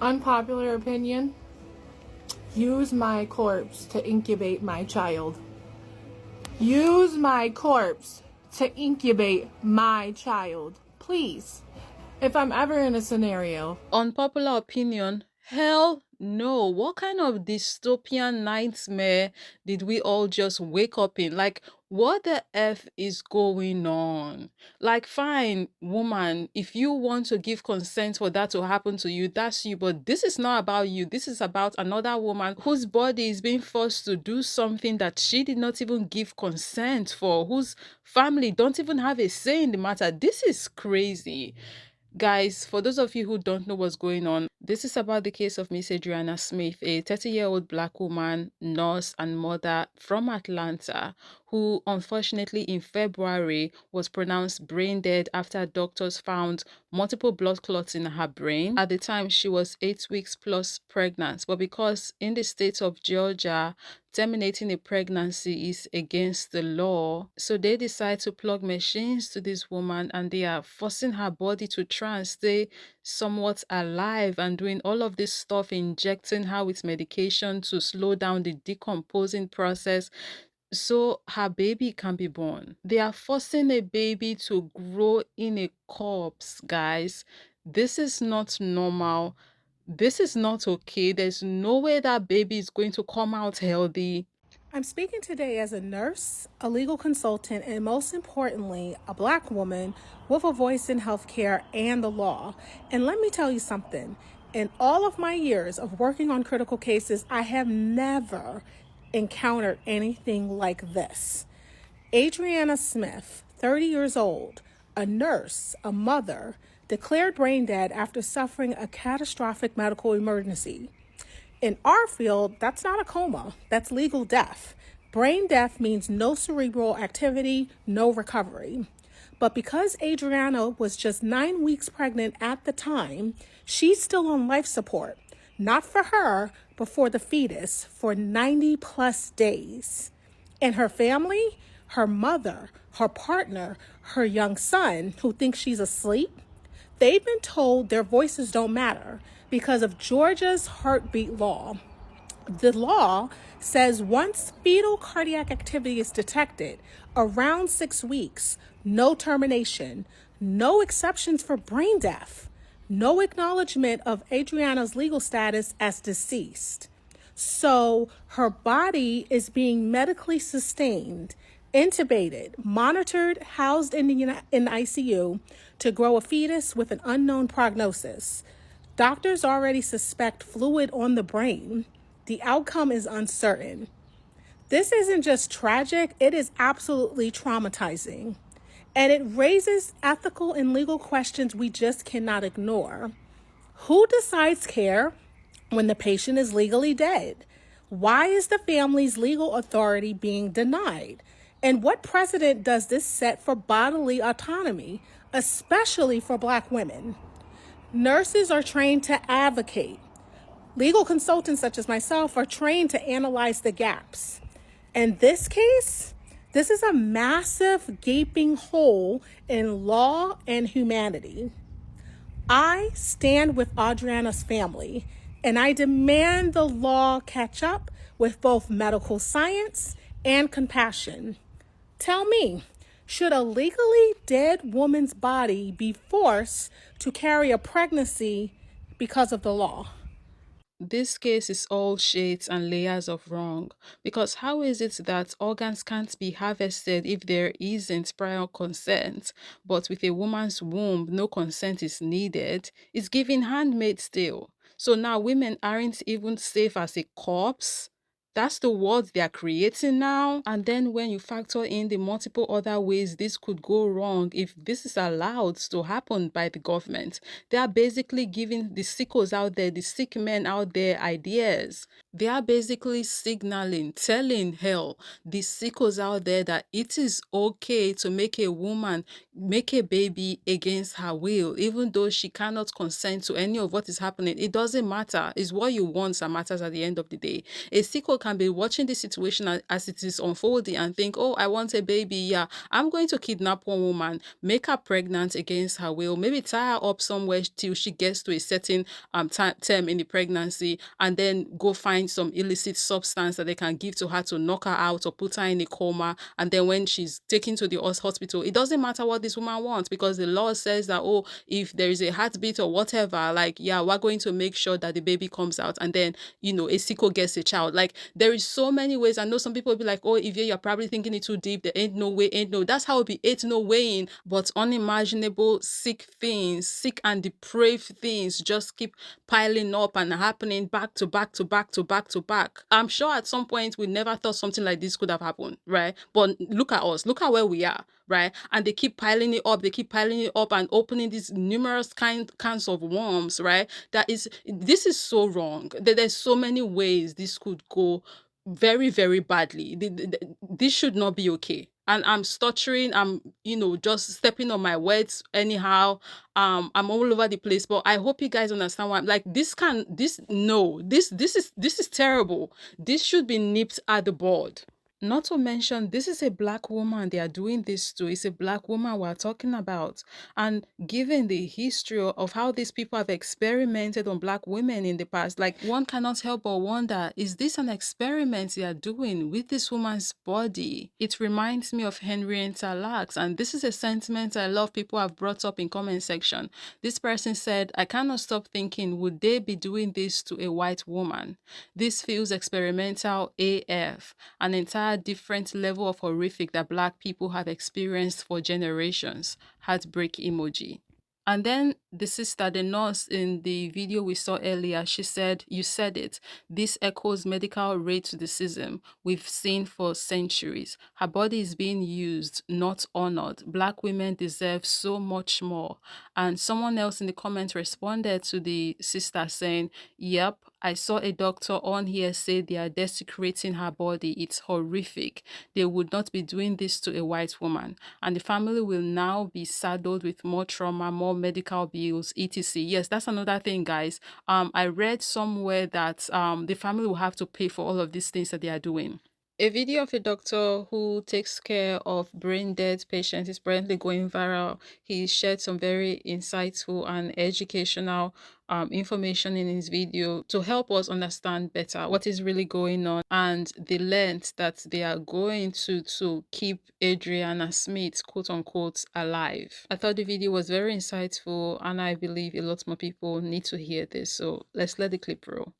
Unpopular opinion, use my corpse to incubate my child. Use my corpse to incubate my child. Please. If I'm ever in a scenario. Unpopular opinion, hell no. What kind of dystopian nightmare did we all just wake up in? Like, what the F is going on? Like, fine, woman, if you want to give consent for that to happen to you, that's you. But this is not about you. This is about another woman whose body is being forced to do something that she did not even give consent for, whose family don't even have a say in the matter. This is crazy. Guys, for those of you who don't know what's going on, this is about the case of Miss Adriana Smith, a 30-year-old black woman, nurse, and mother from Atlanta, who unfortunately in February was pronounced brain dead after doctors found multiple blood clots in her brain. At the time, she was 8 weeks plus pregnant, but because in the state of Georgia, terminating a pregnancy is against the law, so they decide to plug machines to this woman and they are forcing her body to try and stay somewhat alive and doing all of this stuff, injecting her with medication to slow down the decomposing process so her baby can be born. They are forcing a baby to grow in a corpse, guys. This is not normal. This is not okay. There's no way that baby is going to come out healthy. I'm speaking today as a nurse, a legal consultant, and most importantly, a black woman with a voice in healthcare and the law. And let me tell you something. In all of my years of working on critical cases, I have never encountered anything like this. Adriana Smith, 30 years old, a nurse, a mother, declared brain dead after suffering a catastrophic medical emergency. In our field, that's not a coma, that's legal death. Brain death means no cerebral activity, no recovery. But because Adriana was just 9 weeks pregnant at the time, she's still on life support. Not for her, but for the fetus for 90 plus days. And her family, her mother, her partner, her young son, who thinks she's asleep, they've been told their voices don't matter because of Georgia's heartbeat law. The law says once fetal cardiac activity is detected around 6 weeks, no termination, no exceptions for brain death, no acknowledgement of Adriana's legal status as deceased. So her body is being medically sustained, intubated, monitored, housed in the ICU to grow a fetus with an unknown prognosis. Doctors already suspect fluid on the brain. The outcome is uncertain. This isn't just tragic, it is absolutely traumatizing. And it raises ethical and legal questions we just cannot ignore. Who decides care when the patient is legally dead? Why is the family's legal authority being denied? And what precedent does this set for bodily autonomy, especially for Black women? Nurses are trained to advocate. Legal consultants such as myself are trained to analyze the gaps. In this case, this is a massive gaping hole in law and humanity. I stand with Adriana's family, and I demand the law catch up with both medical science and compassion. Tell me, should a legally dead woman's body be forced to carry a pregnancy because of the law? This case is all shades and layers of wrong, because how is it that organs can't be harvested if there isn't prior consent, but with a woman's womb no consent is needed? It's giving handmaid's tale. So now women aren't even safe as a corpse. That's the world they are creating now. And then when you factor in the multiple other ways this could go wrong if this is allowed to happen by the government, they are basically giving the sickos out there, the sick men out there ideas. They are basically signaling, telling hell, the sickos out there that it is okay to make a woman make a baby against her will, even though she cannot consent to any of what is happening. It doesn't matter. It's what you want that matters at the end of the day. A sicko can be watching the situation as it is unfolding and think, oh, I want a baby. Yeah, I'm going to kidnap one woman, make her pregnant against her will, maybe tie her up somewhere till she gets to a certain term in the pregnancy, and then go find some illicit substance that they can give to her to knock her out or put her in a coma. And then when she's taken to the hospital, it doesn't matter what this woman wants, because the law says that, oh, if there is a heartbeat or whatever, like, yeah, we're going to make sure that the baby comes out, and then, you know, a sicko gets a child. Like, there is so many ways. I know some people will be like, oh, if you're probably thinking it too deep, there ain't no way, ain't no. That's how it be, ain't no way in. But unimaginable sick things, sick and depraved things just keep piling up and happening back to back to back to back to back. I'm sure at some point we never thought something like this could have happened, right? But look at us, look at where we are, right? And they keep piling it up, and opening these numerous kinds of worms, right? This is so wrong. There's so many ways this could go very, very badly. This should not be okay. And I'm stuttering, I'm, you know, just stepping on my words anyhow. I'm all over the place, but I hope you guys understand why I'm like, this is terrible. This should be nipped at the bud. Not to mention, this is a black woman they are doing this to. It's a black woman we're talking about. And given the history of how these people have experimented on black women in the past, like, one cannot help but wonder, is this an experiment they are doing with this woman's body? It reminds me of Henrietta Lacks, and this is a sentiment I love people have brought up in comment section. This person said, I cannot stop thinking, would they be doing this to a white woman? This feels experimental AF, an entire different level of horrific that black people have experienced for generations. Heartbreak emoji. And then the sister, the nurse in the video we saw earlier, she said, you said it, this echoes medical racism we've seen for centuries. Her body is being used, not honored. Black women deserve so much more. And someone else in the comment responded to the sister saying, yep, I saw a doctor on here say they are desecrating her body. It's horrific. They would not be doing this to a white woman. And the family will now be saddled with more trauma, more medical bills, etc. Yes, that's another thing, guys. I read somewhere that the family will have to pay for all of these things that they are doing. A video of a doctor who takes care of brain dead patients is currently going viral. He shared some very insightful and educational information in his video to help us understand better what is really going on and the length that they are going to keep Adriana Smith, quote unquote, alive. I thought the video was very insightful, and I believe a lot more people need to hear this. So let's let the clip roll.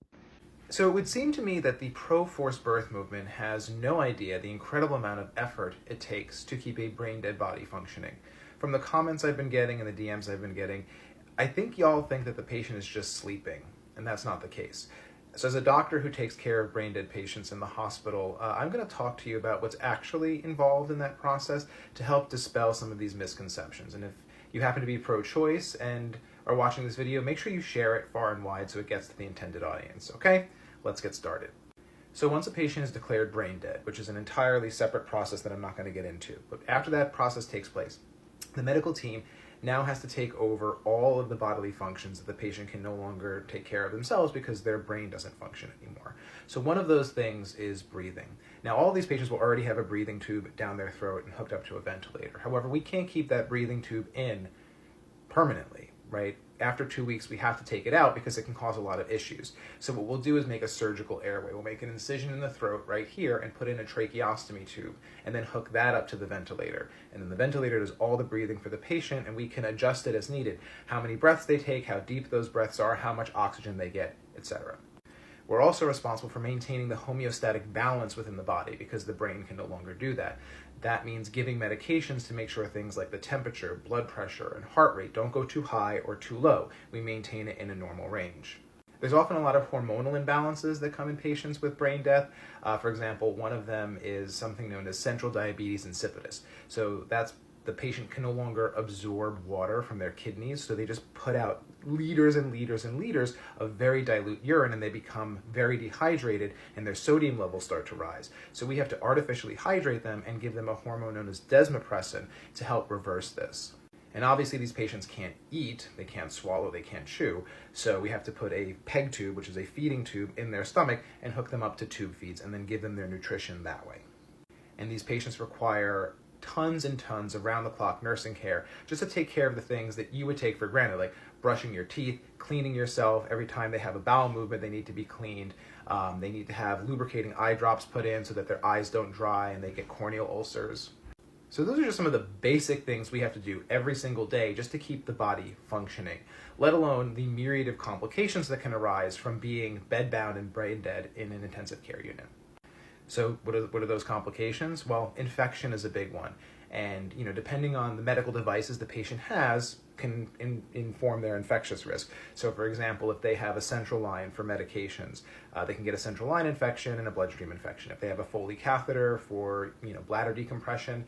So it would seem to me that the pro-forced birth movement has no idea the incredible amount of effort it takes to keep a brain-dead body functioning. From the comments I've been getting and the DMs I've been getting, I think y'all think that the patient is just sleeping, and that's not the case. So as a doctor who takes care of brain-dead patients in the hospital, I'm going to talk to you about what's actually involved in that process to help dispel some of these misconceptions. And if you happen to be pro-choice and are watching this video, make sure you share it far and wide so it gets to the intended audience, okay? Let's get started. So once a patient is declared brain dead, which is an entirely separate process that I'm not going to get into, but after that process takes place, the medical team now has to take over all of the bodily functions that the patient can no longer take care of themselves because their brain doesn't function anymore. So one of those things is breathing. Now, all of these patients will already have a breathing tube down their throat and hooked up to a ventilator. However, we can't keep that breathing tube in permanently, right? After 2 weeks, we have to take it out because it can cause a lot of issues. So what we'll do is make a surgical airway. We'll make an incision in the throat right here and put in a tracheostomy tube and then hook that up to the ventilator. And then the ventilator does all the breathing for the patient, and we can adjust it as needed. How many breaths they take, how deep those breaths are, how much oxygen they get, etc. We're also responsible for maintaining the homeostatic balance within the body because the brain can no longer do that. That means giving medications to make sure things like the temperature, blood pressure, and heart rate don't go too high or too low. We maintain it in a normal range. There's often a lot of hormonal imbalances that come in patients with brain death. For example, one of them is something known as central diabetes insipidus. So that's the patient can no longer absorb water from their kidneys, so they just put out liters and liters and liters of very dilute urine, and they become very dehydrated, and their sodium levels start to rise. So we have to artificially hydrate them and give them a hormone known as desmopressin to help reverse this. And obviously these patients can't eat, they can't swallow, they can't chew, so we have to put a PEG tube, which is a feeding tube, in their stomach and hook them up to tube feeds and then give them their nutrition that way. And these patients require tons and tons of round-the-clock nursing care just to take care of the things that you would take for granted, like brushing your teeth, cleaning yourself. Every time they have a bowel movement, they need to be cleaned. They need to have lubricating eye drops put in so that their eyes don't dry and they get corneal ulcers. So those are just some of the basic things we have to do every single day just to keep the body functioning, let alone the myriad of complications that can arise from being bedbound and brain dead in an intensive care unit. So what are those complications? Well, infection is a big one. And, depending on the medical devices the patient has, can inform their infectious risk. So, for example, if they have a central line for medications, they can get a central line infection and a bloodstream infection. If they have a Foley catheter for, bladder decompression,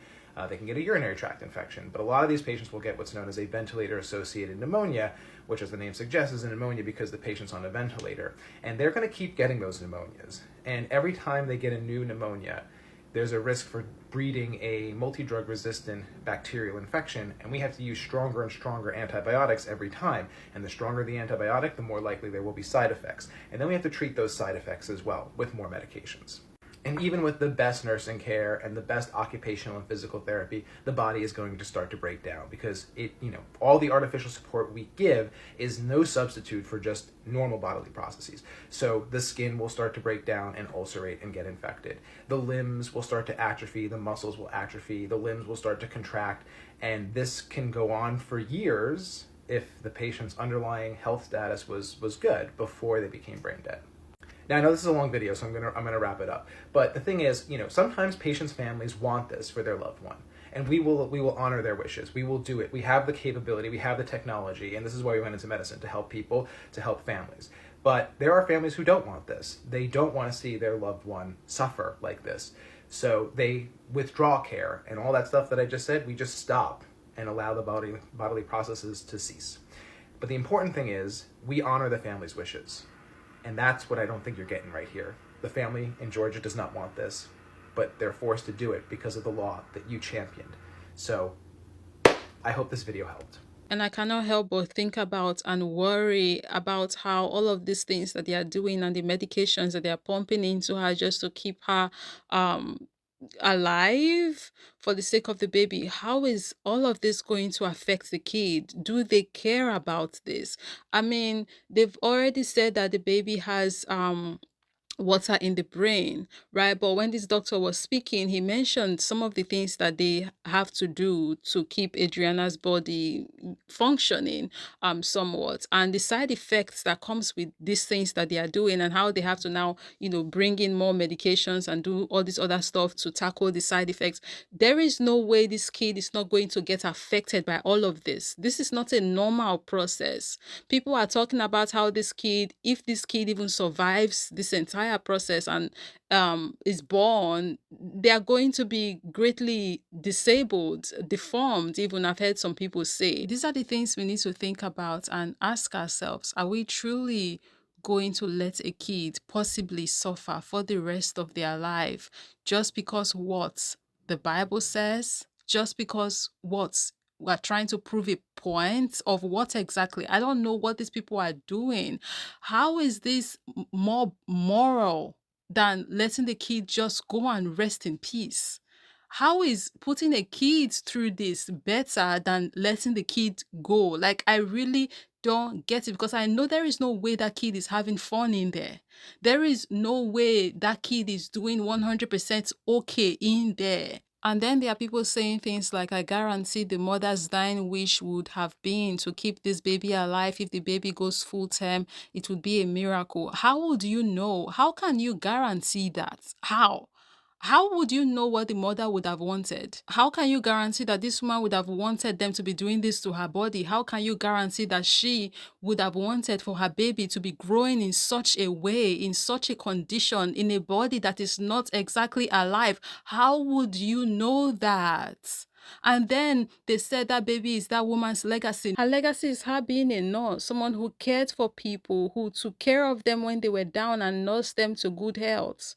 they can get a urinary tract infection. But a lot of these patients will get what's known as a ventilator-associated pneumonia, which, as the name suggests, is a pneumonia because the patient's on a ventilator. And they're going to keep getting those pneumonias. And every time they get a new pneumonia, there's a risk for breeding a multi-drug resistant bacterial infection, and we have to use stronger and stronger antibiotics every time. And the stronger the antibiotic, the more likely there will be side effects. And then we have to treat those side effects as well with more medications. And even with the best nursing care and the best occupational and physical therapy, the body is going to start to break down because all the artificial support we give is no substitute for just normal bodily processes. So the skin will start to break down and ulcerate and get infected. The limbs will start to atrophy, the muscles will atrophy, the limbs will start to contract, and this can go on for years if the patient's underlying health status was good before they became brain dead. Now, I know this is a long video, so I'm gonna wrap it up. But the thing is, sometimes patients' families want this for their loved one, and we will honor their wishes. We will do it. We have the capability, we have the technology, and this is why we went into medicine, to help people, to help families. But there are families who don't want this. They don't want to see their loved one suffer like this. So they withdraw care, and all that stuff that I just said, we just stop and allow the bodily processes to cease. But the important thing is, we honor the family's wishes. And that's what I don't think you're getting right here. The family in Georgia does not want this, but they're forced to do it because of the law that you championed. So I hope this video helped. And I cannot help but think about and worry about how all of these things that they are doing and the medications that they are pumping into her just to keep her alive for the sake of the baby. How is all of this going to affect the kid? Do they care about this? I mean, they've already said that the baby has water in the brain, right? But when this doctor was speaking, he mentioned some of the things that they have to do to keep Adriana's body functioning somewhat, and the side effects that comes with these things that they are doing, and how they have to now bring in more medications and do all this other stuff to tackle the side effects. There is no way this kid is not going to get affected by all of this. This is not a normal process. People are talking about how this kid, if this kid even survives this entire process and is born, they are going to be greatly disabled, deformed, even. I've heard some people say. These are the things we need to think about and ask ourselves, are we truly going to let a kid possibly suffer for the rest of their life just because what the Bible says, just because what we're trying to prove a point of what exactly? I don't know what these people are doing. How is this more moral than letting the kid just go and rest in peace? How is putting a kid through this better than letting the kid go? Like, I really don't get it, because I know there is no way that kid is having fun in there. There is no way that kid is doing 100% okay in there. And then there are people saying things like, I guarantee the mother's dying wish would have been to keep this baby alive. If the baby goes full term, it would be a miracle. How would you know? How can you guarantee that? How? How would you know what the mother would have wanted? How can you guarantee that this woman would have wanted them to be doing this to her body? How can you guarantee that she would have wanted for her baby to be growing in such a way, in such a condition, in a body that is not exactly alive? How would you know that? And then they said that baby is that woman's legacy. Her legacy is her being a nurse, someone who cared for people, who took care of them when they were down and nursed them to good health.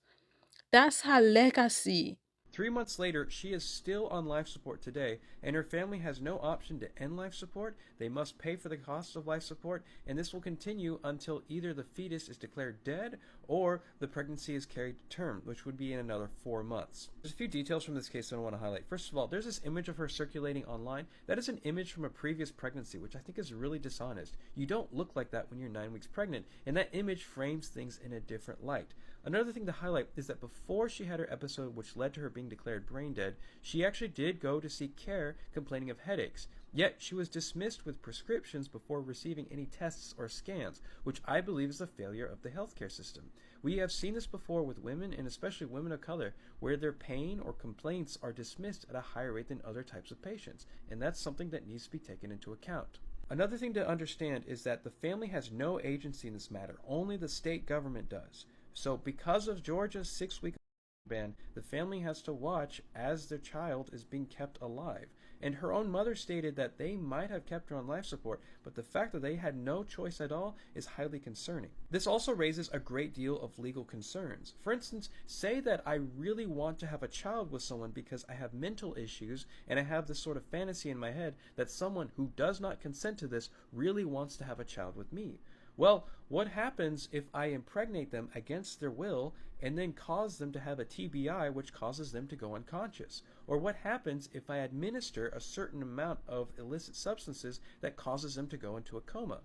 That's her legacy. 3 months later, she is still on life support today, and her family has no option to end life support. They must pay for the cost of life support, and this will continue until either the fetus is declared dead or the pregnancy is carried to term, which would be in another 4 months. There's a few details from this case that I want to highlight. First of all, there's this image of her circulating online. That is an image from a previous pregnancy, which I think is really dishonest. You don't look like that when you're 9 weeks pregnant, and that image frames things in a different light. Another thing to highlight is that before she had her episode which led to her being declared brain dead, she actually did go to seek care complaining of headaches. Yet she was dismissed with prescriptions before receiving any tests or scans, which I believe is a failure of the healthcare system. We have seen this before with women, and especially women of color, where their pain or complaints are dismissed at a higher rate than other types of patients, and that's something that needs to be taken into account. Another thing to understand is that the family has no agency in this matter, only the state government does. So because of Georgia's 6-week ban, the family has to watch as their child is being kept alive. And her own mother stated that they might have kept her on life support, but the fact that they had no choice at all is highly concerning. This also raises a great deal of legal concerns. For instance, say that I really want to have a child with someone because I have mental issues and I have this sort of fantasy in my head that someone who does not consent to this really wants to have a child with me. Well, what happens if I impregnate them against their will and then cause them to have a TBI, which causes them to go unconscious? Or what happens if I administer a certain amount of illicit substances that causes them to go into a coma?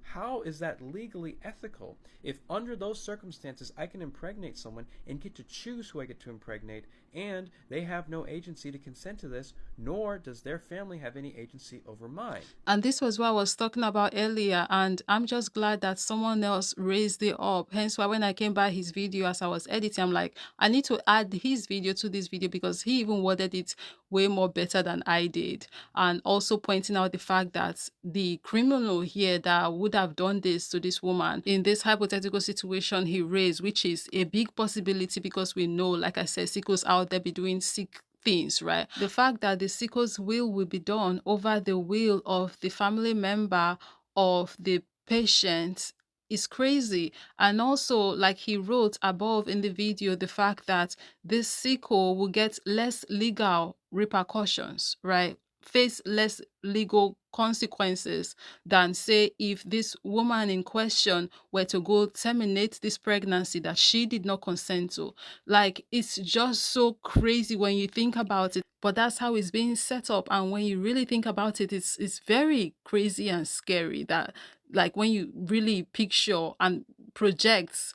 How is that legally ethical if under those circumstances I can impregnate someone and get to choose who I get to impregnate, and they have no agency to consent to this, nor does their family have any agency over mine? And this was what I was talking about earlier, and I'm just glad that someone else raised it up. Hence why when I came by his video as I was editing, I'm like, I need to add his video to this video because he even worded it way more better than I did. And also pointing out the fact that the criminal here that would have done this to this woman in this hypothetical situation he raised, which is a big possibility because we know, like I said, sickos out there be doing sick things, right? The fact that the sicko's will be done over the will of the family member of the patient is crazy. And also, like he wrote above in the video, the fact that this sicko will get less legal repercussions, right? Face less legal consequences than, say, if this woman in question were to go terminate this pregnancy that she did not consent to. Like, it's just so crazy when you think about it, but that's how it's being set up. And when you really think about it, it's very crazy and scary that, like, when you really picture and project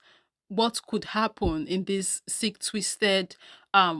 what could happen in this sick, twisted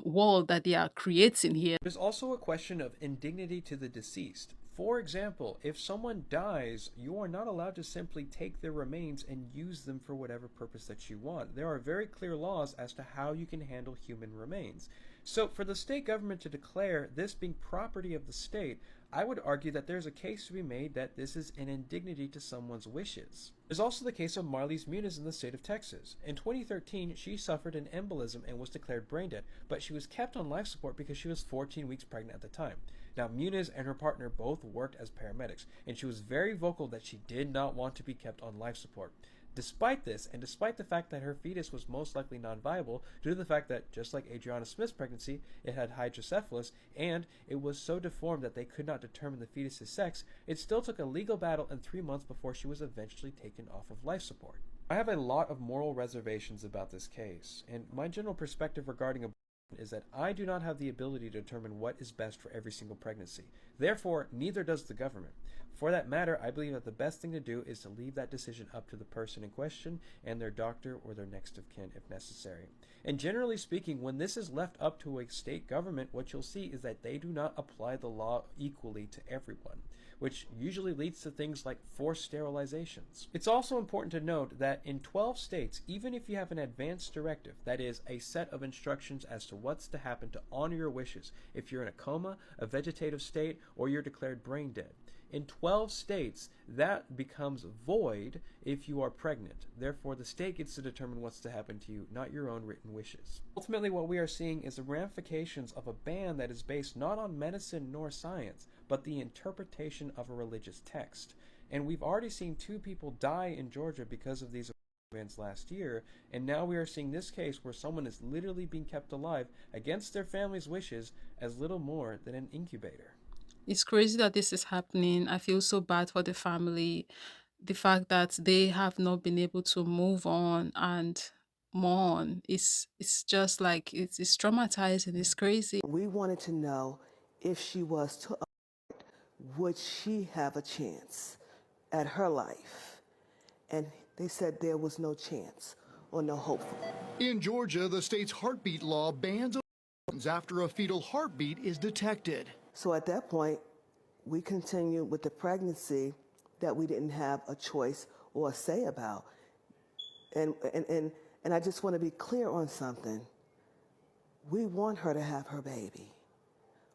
world that they are creating here. There's also a question of indignity to the deceased. For example, if someone dies, you are not allowed to simply take their remains and use them for whatever purpose that you want. There are very clear laws as to how you can handle human remains. So for the state government to declare this being property of the state, I would argue that there's a case to be made that this is an indignity to someone's wishes. There's also the case of Marlise Muniz in the state of Texas. In 2013, she suffered an embolism and was declared brain dead, but she was kept on life support because she was 14 weeks pregnant at the time. Now, Muniz and her partner both worked as paramedics, and she was very vocal that she did not want to be kept on life support. Despite this, and despite the fact that her fetus was most likely non-viable due to the fact that, just like Adriana Smith's pregnancy, it had hydrocephalus, and it was so deformed that they could not determine the fetus's sex, it still took a legal battle and 3 months before she was eventually taken off of life support. I have a lot of moral reservations about this case, and my general perspective regarding abortion is that I do not have the ability to determine what is best for every single pregnancy. Therefore, neither does the government. For that matter, I believe that the best thing to do is to leave that decision up to the person in question and their doctor or their next of kin if necessary. And generally speaking, when this is left up to a state government, what you'll see is that they do not apply the law equally to everyone, which usually leads to things like forced sterilizations. It's also important to note that in 12 states, even if you have an advance directive, that is, a set of instructions as to what's to happen to honor your wishes, if you're in a coma, a vegetative state, or you're declared brain dead, in 12 states, that becomes void if you are pregnant. Therefore, the state gets to determine what's to happen to you, not your own written wishes. Ultimately, what we are seeing is the ramifications of a ban that is based not on medicine nor science, but the interpretation of a religious text. And we've already seen 2 people die in Georgia because of these events last year, and now we are seeing this case where someone is literally being kept alive against their family's wishes as little more than an incubator. It's crazy that this is happening. I feel so bad for the family. The fact that they have not been able to move on and mourn. It's just like it's traumatizing. It's crazy. We wanted to know if she was to, would she have a chance at her life? And they said there was no chance or no hope for her. In Georgia, the state's heartbeat law bans abortions after a fetal heartbeat is detected. So at that point, we continued with the pregnancy that we didn't have a choice or a say about. And I just want to be clear on something. We want her to have her baby.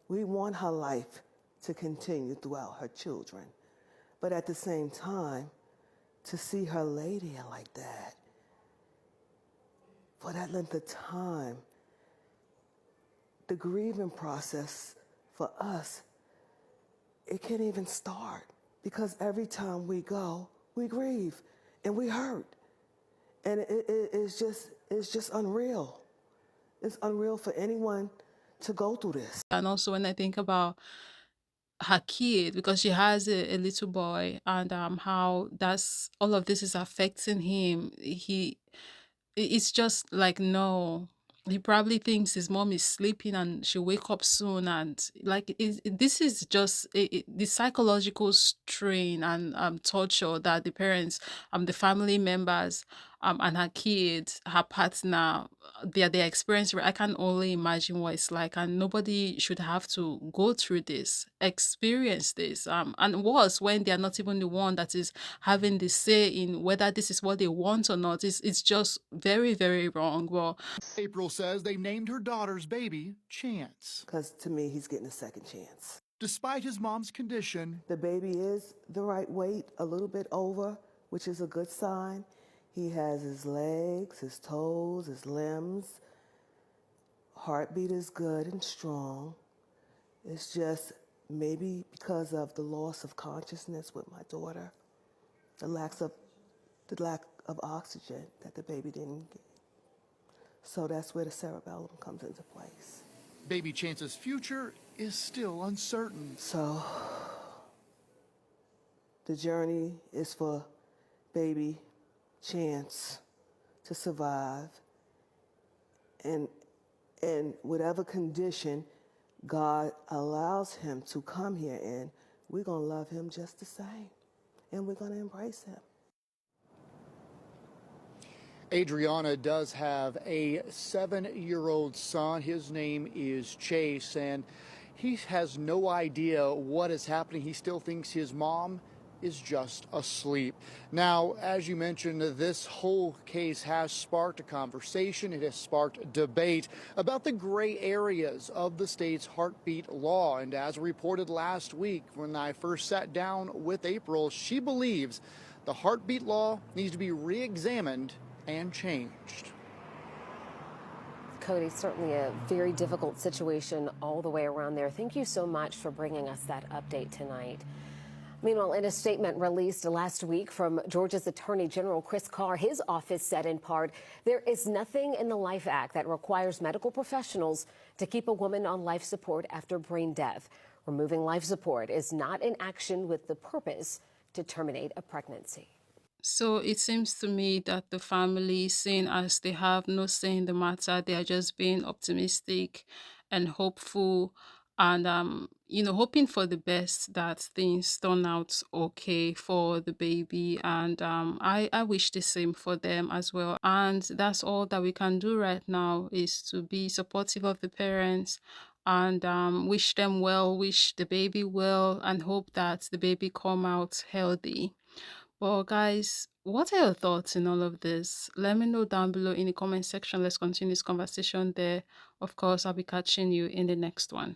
We want her life to continue throughout her children. But at the same time, to see her lay there like that, for that length of time, the grieving process for us, it can't even start, because every time we go, we grieve and we hurt. And it's just unreal. It's unreal for anyone to go through this. And also when I think about her kid, because she has a little boy, and how that's all of this is affecting him. It's just like, no, he probably thinks his mom is sleeping and she'll wake up soon, and like this is just the psychological strain and torture that the parents, the family members, and her kids, her partner, they're experiencing. I can only imagine what it's like, and nobody should have to go through this, experience this, and worse, when they're not even the one that is having the say in whether this is what they want or not. It's just very, very wrong. Well, April says they named her daughter's baby Chance. Because to me, he's getting a second chance. Despite his mom's condition, the baby is the right weight, a little bit over, which is a good sign. He has his legs, his toes, his limbs. Heartbeat is good and strong. It's just maybe because of the loss of consciousness with my daughter, the lack of oxygen that the baby didn't get. So that's where the cerebellum comes into place. baby Chance's future is still uncertain. So the journey is for baby Chance to survive, and whatever condition God allows him to come here in, we're going to love him just the same, and we're going to embrace him. Adriana does have a 7-year-old son. His name is Chase, and he has no idea what is happening. He still thinks his mom is just asleep. Now, as you mentioned, this whole case has sparked a conversation. It has sparked debate about the gray areas of the state's heartbeat law. And as reported last week, when I first sat down with April, she believes the heartbeat law needs to be re-examined and changed. Cody, certainly a very difficult situation all the way around there. Thank you so much for bringing us that update tonight. Meanwhile, in a statement released last week from Georgia's Attorney General Chris Carr, his office said in part, there is nothing in the Life Act that requires medical professionals to keep a woman on life support after brain death. Removing life support is not an action with the purpose to terminate a pregnancy. So it seems to me that the family, seeing as they have no say in the matter, they are just being optimistic and hopeful, and hoping for the best, that things turn out okay for the baby. And I wish the same for them as well. And that's all that we can do right now, is to be supportive of the parents and wish them well, wish the baby well, and hope that the baby come out healthy. Well, guys, what are your thoughts in all of this? Let me know down below in the comment section. Let's continue this conversation there. Of course, I'll be catching you in the next one.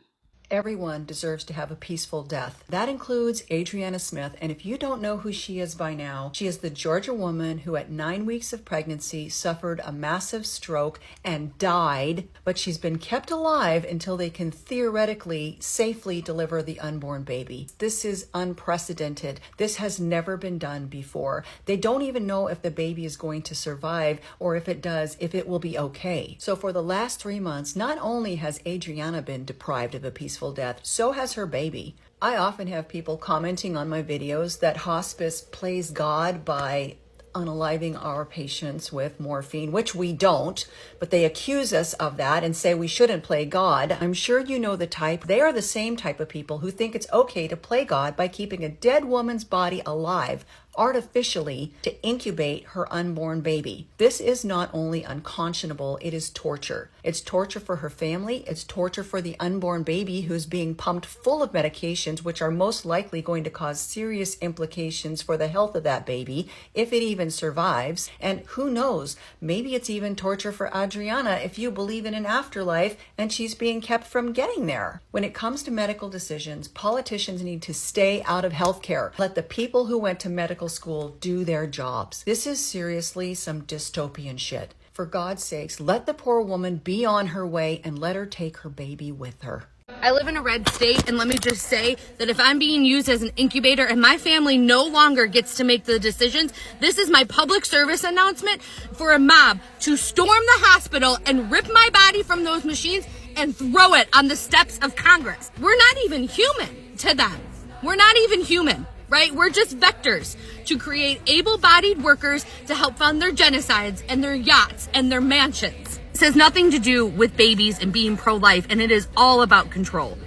everyone deserves to have a peaceful death. That includes Adriana Smith, and if you don't know who she is by now, she is the Georgia woman who at 9 weeks of pregnancy suffered a massive stroke and died, but she's been kept alive until they can theoretically safely deliver the unborn baby. This is unprecedented. This has never been done before. They don't even know if the baby is going to survive, or if it does, if it will be okay. So for the last 3 months, not only has Adriana been deprived of a peaceful death, so has her baby. I often have people commenting on my videos that hospice plays God by unaliving our patients with morphine, which we don't, but they accuse us of that and say we shouldn't play God. I'm sure you know the type. They are the same type of people who think it's okay to play God by keeping a dead woman's body alive artificially to incubate her unborn baby. This is not only unconscionable, it is torture. It's torture for her family. It's torture for the unborn baby who's being pumped full of medications, which are most likely going to cause serious implications for the health of that baby, if it even survives. And who knows, maybe it's even torture for Adriana if you believe in an afterlife and she's being kept from getting there. When it comes to medical decisions, politicians need to stay out of healthcare. Let the people who went to medical school do their jobs. This is seriously some dystopian shit. For God's sakes, let the poor woman be on her way and let her take her baby with her. I live in a red state, and let me just say that if I'm being used as an incubator and my family no longer gets to make the decisions, this is my public service announcement for a mob to storm the hospital and rip my body from those machines and throw it on the steps of Congress. We're not even human to them. We're not even human. Right? We're just vectors to create able-bodied workers to help fund their genocides and their yachts and their mansions. This has nothing to do with babies and being pro-life, and it is all about control.